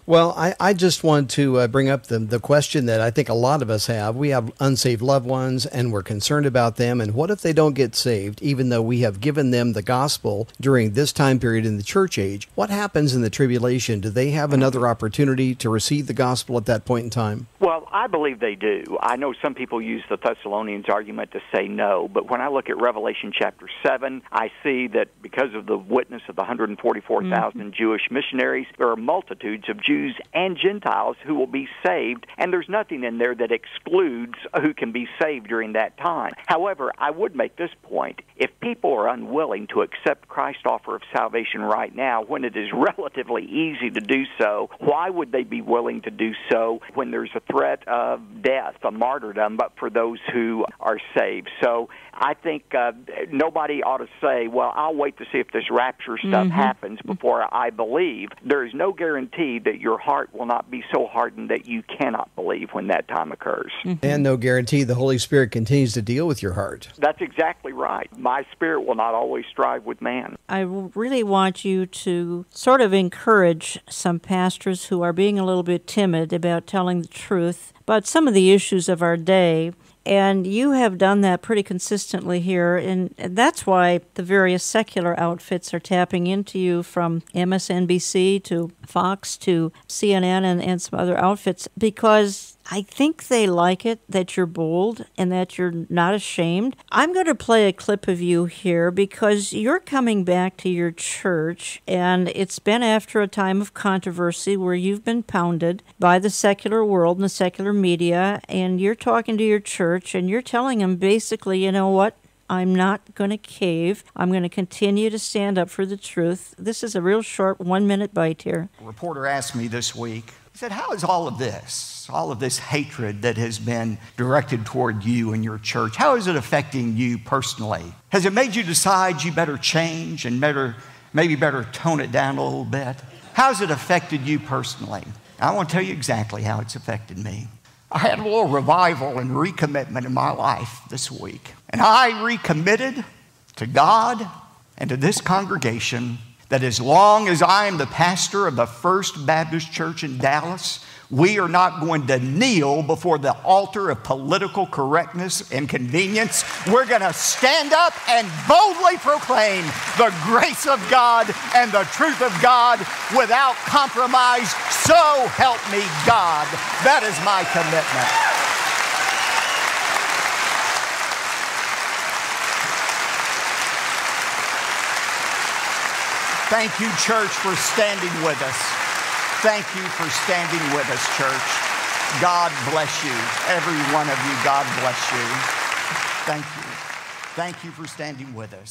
Well, I just want to bring up the question that I think a lot of us have. We have unsaved loved ones, and we're concerned about them. And what if they don't get saved, even though we have given them the gospel during this time period in the church age? What happens in the tribulation? Do they have another opportunity to receive the gospel at that point in time? Well, I believe they do. I know some people use the Thessalonians argument to say no, but when I look at Revelation chapter 7, I see that because of the witness of the 144,000 Jewish missionaries, there are multitudes of Jews and Gentiles who will be saved, and there's nothing in there that excludes who can be saved during that time. However, I would make this point. If people are unwilling to accept Christ's offer of salvation right now, when it is relatively easy to do so, why would they be willing to do so when there's a threat of death, a martyrdom, but for those who are saved? So I think nobody ought to say, well, I'll wait to see if this rapture stuff happens before I believe. There is no guarantee that your heart will not be so hardened that you cannot believe when that time occurs. And no guarantee the Holy Spirit continues to deal with your heart. That's exactly right. My spirit will not always strive with man. I really want you to sort of encourage some pastors who are being a little bit timid about telling the truth about some of the issues of our day. And you have done that pretty consistently here, and that's why the various secular outfits are tapping into you, from MSNBC to Fox to CNN and some other outfits, because I think they like it that you're bold and that you're not ashamed. I'm going to play a clip of you here because you're coming back to your church, and it's been after a time of controversy where you've been pounded by the secular world and the secular media, and you're talking to your church and you're telling them basically, you know what? I'm not going to cave. I'm going to continue to stand up for the truth. This is a real short 1-minute bite here. A reporter asked me this week, he said, how is all of this hatred that has been directed toward you and your church, how is it affecting you personally? Has it made you decide you better change and maybe better tone it down a little bit? How has it affected you personally? I want to tell you exactly how it's affected me. I had a little revival and recommitment in my life this week. And I recommitted to God and to this congregation that as long as I am the pastor of the First Baptist Church in Dallas, we are not going to kneel before the altar of political correctness and convenience. We're going to stand up and boldly proclaim the grace of God and the truth of God without compromise. So help me God. That is my commitment. Thank you, church, for standing with us. Thank you for standing with us, church. God bless you. Every one of you, God bless you. Thank you. Thank you for standing with us.